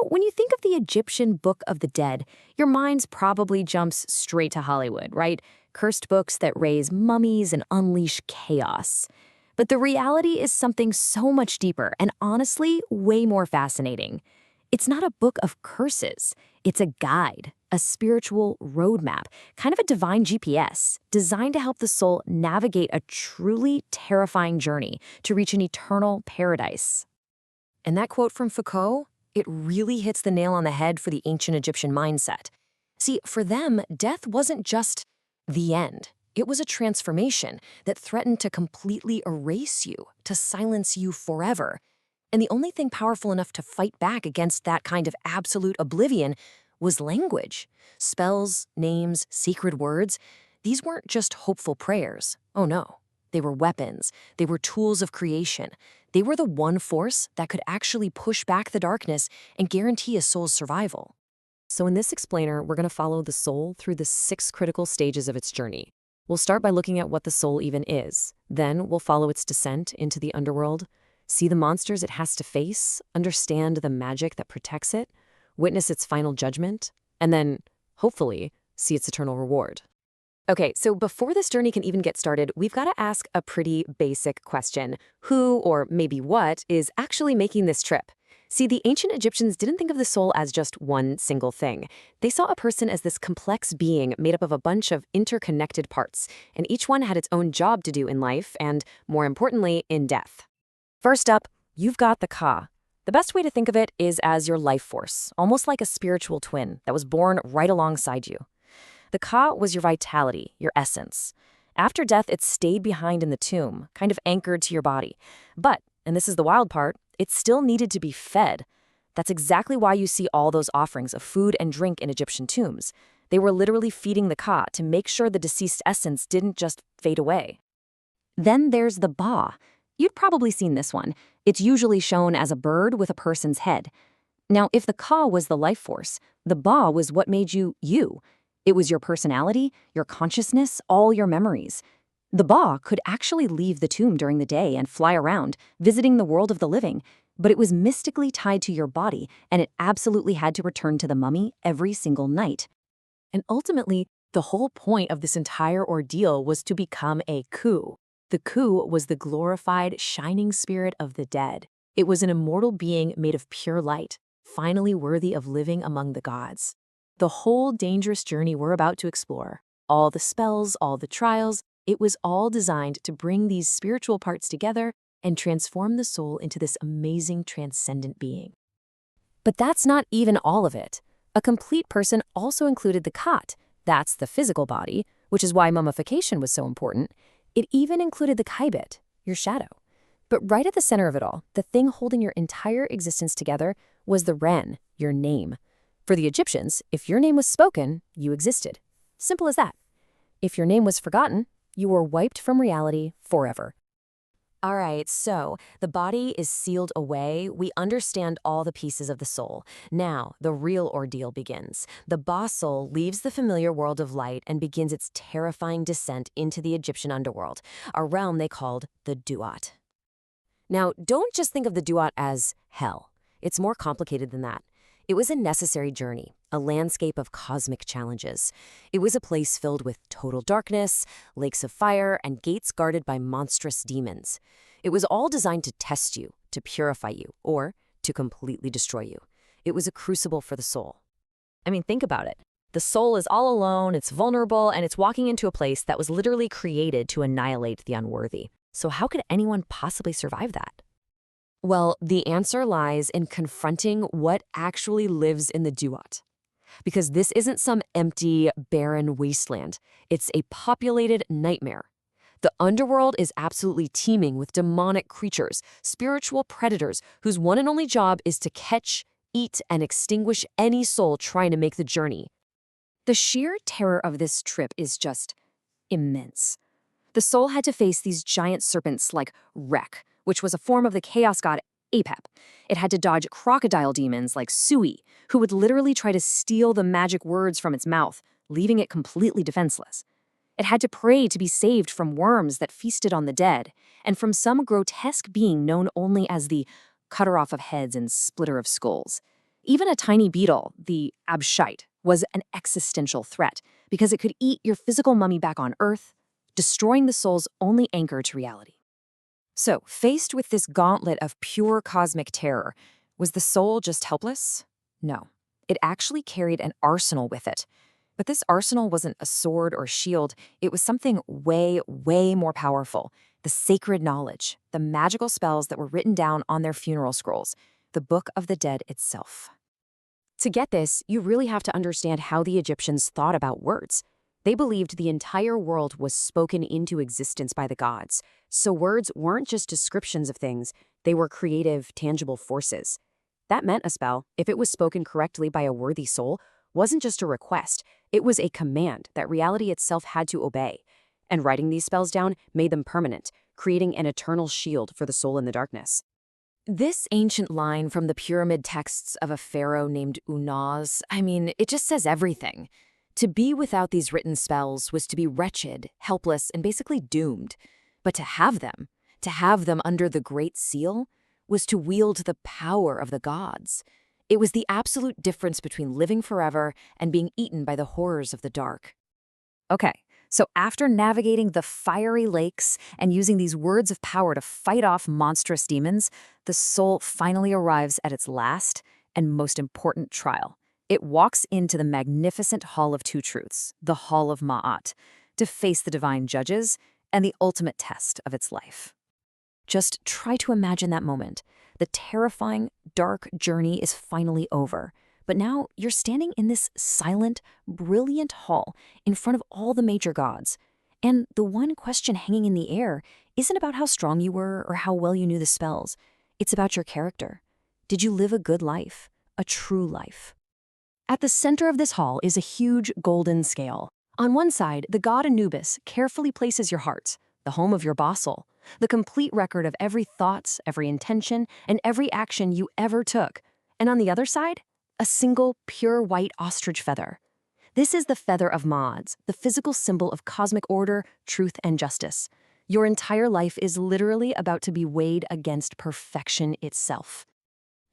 When you think of the Egyptian Book of the Dead, your mind probably jumps straight to Hollywood, right? Cursed books that raise mummies and unleash chaos. But the reality is something so much deeper and honestly way more fascinating. It's not a book of curses. It's a guide, a spiritual roadmap, kind of a divine GPS, designed to help the soul navigate a truly terrifying journey to reach an eternal paradise. And that quote from Foucault, it really hits the nail on the head for the ancient Egyptian mindset. See, for them, death wasn't just the end. It was a transformation that threatened to completely erase you, to silence you forever. And the only thing powerful enough to fight back against that kind of absolute oblivion was language. Spells, names, secret words. These weren't just hopeful prayers. Oh no. They were weapons. They were tools of creation. They were the one force that could actually push back the darkness and guarantee a soul's survival. So in this explainer, we're going to follow the soul through the 6 critical stages of its journey. We'll start by looking at what the soul even is. Then we'll follow its descent into the underworld, see the monsters it has to face, understand the magic that protects it, witness its final judgment, and then, hopefully, see its eternal reward. Okay, so before this journey can even get started, we've got to ask a pretty basic question. Who, or maybe what, is actually making this trip? See, the ancient Egyptians didn't think of the soul as just one single thing. They saw a person as this complex being made up of a bunch of interconnected parts, and each one had its own job to do in life and, more importantly, in death. First up, you've got the Ka. The best way to think of it is as your life force, almost like a spiritual twin that was born right alongside you. The Ka was your vitality, your essence. After death, it stayed behind in the tomb, kind of anchored to your body. But, and this is the wild part, it still needed to be fed. That's exactly why you see all those offerings of food and drink in Egyptian tombs. They were literally feeding the Ka to make sure the deceased essence didn't just fade away. Then there's the Ba. You've probably seen this one. It's usually shown as a bird with a person's head. Now, if the Ka was the life force, the Ba was what made you you. It was your personality, your consciousness, all your memories. The Ba could actually leave the tomb during the day and fly around, visiting the world of the living, but it was mystically tied to your body, and it absolutely had to return to the mummy every single night. And ultimately, the whole point of this entire ordeal was to become a Khu. The Khu was the glorified, shining spirit of the dead. It was an immortal being made of pure light, finally worthy of living among the gods. The whole dangerous journey we're about to explore, all the spells, all the trials, it was all designed to bring these spiritual parts together and transform the soul into this amazing transcendent being. But that's not even all of it. A complete person also included the Khat. That's the physical body, which is why mummification was so important. It even included the Kaibet, your shadow. But right at the center of it all, the thing holding your entire existence together was the Ren, your name. For the Egyptians, if your name was spoken, you existed. Simple as that. If your name was forgotten, you were wiped from reality forever. All right, so the body is sealed away. We understand all the pieces of the soul. Now, the real ordeal begins. The Ba soul leaves the familiar world of light and begins its terrifying descent into the Egyptian underworld, a realm they called the Duat. Now, don't just think of the Duat as hell. It's more complicated than that. It was a necessary journey, a landscape of cosmic challenges. It was a place filled with total darkness, lakes of fire, and gates guarded by monstrous demons. It was all designed to test you, to purify you, or to completely destroy you. It was a crucible for the soul. I mean, think about it. The soul is all alone, it's vulnerable, and it's walking into a place that was literally created to annihilate the unworthy. So how could anyone possibly survive that? Well, the answer lies in confronting what actually lives in the Duat. Because this isn't some empty, barren wasteland. It's a populated nightmare. The underworld is absolutely teeming with demonic creatures, spiritual predators whose one and only job is to catch, eat, and extinguish any soul trying to make the journey. The sheer terror of this trip is just immense. The soul had to face these giant serpents like Rek, which was a form of the chaos god Apep. It had to dodge crocodile demons like Sui, who would literally try to steal the magic words from its mouth, leaving it completely defenseless. It had to pray to be saved from worms that feasted on the dead, and from some grotesque being known only as the cutter off of heads and splitter of skulls. Even a tiny beetle, the abshite, was an existential threat because it could eat your physical mummy back on Earth, destroying the soul's only anchor to reality. So, faced with this gauntlet of pure cosmic terror, was the soul just helpless? No. It actually carried an arsenal with it. But this arsenal wasn't a sword or shield, it was something way, way more powerful. The sacred knowledge, the magical spells that were written down on their funeral scrolls, the Book of the Dead itself. To get this, you really have to understand how the Egyptians thought about words. They believed the entire world was spoken into existence by the gods. So words weren't just descriptions of things, they were creative, tangible forces. That meant a spell, if it was spoken correctly by a worthy soul, wasn't just a request, it was a command that reality itself had to obey. And writing these spells down made them permanent, creating an eternal shield for the soul in the darkness. This ancient line from the pyramid texts of a pharaoh named Unaz, it just says everything. To be without these written spells was to be wretched, helpless, and basically doomed. But to have them under the Great Seal, was to wield the power of the gods. It was the absolute difference between living forever and being eaten by the horrors of the dark. Okay, so after navigating the fiery lakes and using these words of power to fight off monstrous demons, the soul finally arrives at its last and most important trial. It walks into the magnificent Hall of Two Truths, the Hall of Ma'at, to face the divine judges and the ultimate test of its life. Just try to imagine that moment. The terrifying, dark journey is finally over. But now you're standing in this silent, brilliant hall in front of all the major gods. And the one question hanging in the air isn't about how strong you were or how well you knew the spells. It's about your character. Did you live a good life? A true life? At the center of this hall is a huge golden scale. On one side, the god Anubis carefully places your heart, the home of your bossel, the complete record of every thought, every intention, and every action you ever took. And on the other side, a single, pure white ostrich feather. This is the feather of Ma'at, the physical symbol of cosmic order, truth, and justice. Your entire life is literally about to be weighed against perfection itself.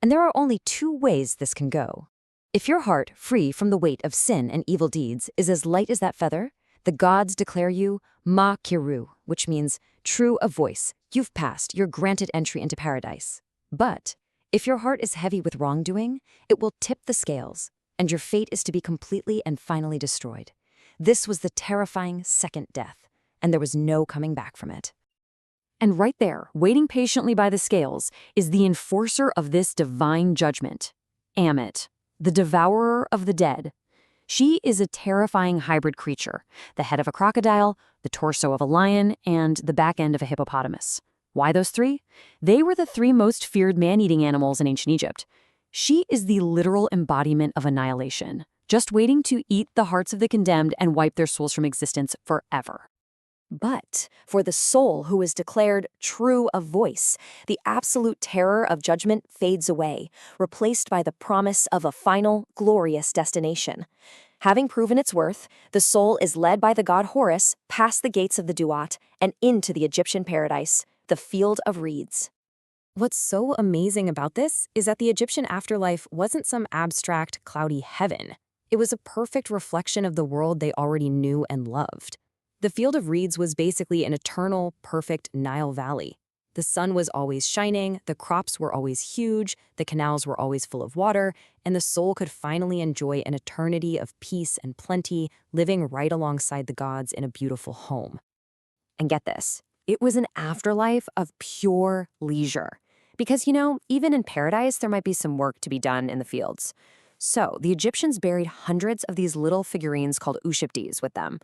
And there are only two ways this can go. If your heart, free from the weight of sin and evil deeds, is as light as that feather, the gods declare you Ma Kiru, which means true of voice. You've passed, you're granted entry into paradise. But if your heart is heavy with wrongdoing, it will tip the scales, and your fate is to be completely and finally destroyed. This was the terrifying second death, and there was no coming back from it. And right there, waiting patiently by the scales, is the enforcer of this divine judgment, Ammit, the devourer of the dead. She is a terrifying hybrid creature, the head of a crocodile, the torso of a lion, and the back end of a hippopotamus. Why those three? They were the three most feared man-eating animals in ancient Egypt. She is the literal embodiment of annihilation, just waiting to eat the hearts of the condemned and wipe their souls from existence forever. But for the soul who is declared true of voice, the absolute terror of judgment fades away, replaced by the promise of a final, glorious destination. Having proven its worth, the soul is led by the god Horus past the gates of the Duat and into the Egyptian paradise, the Field of Reeds. What's so amazing about this is that the Egyptian afterlife wasn't some abstract, cloudy heaven. It was a perfect reflection of the world they already knew and loved. The Field of Reeds was basically an eternal, perfect Nile Valley. The sun was always shining, the crops were always huge, the canals were always full of water, and the soul could finally enjoy an eternity of peace and plenty, living right alongside the gods in a beautiful home. And get this, it was an afterlife of pure leisure. Because, even in paradise, there might be some work to be done in the fields. So, the Egyptians buried hundreds of these little figurines called Ushiptis with them.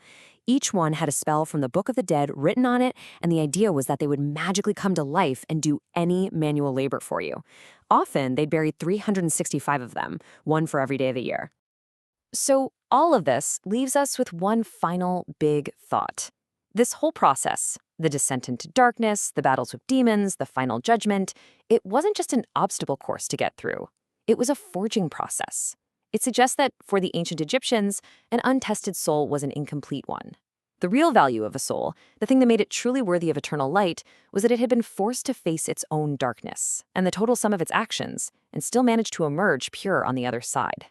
Each one had a spell from the Book of the Dead written on it, and the idea was that they would magically come to life and do any manual labor for you. Often, they'd bury 365 of them, one for every day of the year. So, all of this leaves us with one final big thought. This whole process, the descent into darkness, the battles with demons, the final judgment, it wasn't just an obstacle course to get through. It was a forging process. It suggests that, for the ancient Egyptians, an untested soul was an incomplete one. The real value of a soul, the thing that made it truly worthy of eternal light, was that it had been forced to face its own darkness, and the total sum of its actions, and still manage to emerge pure on the other side.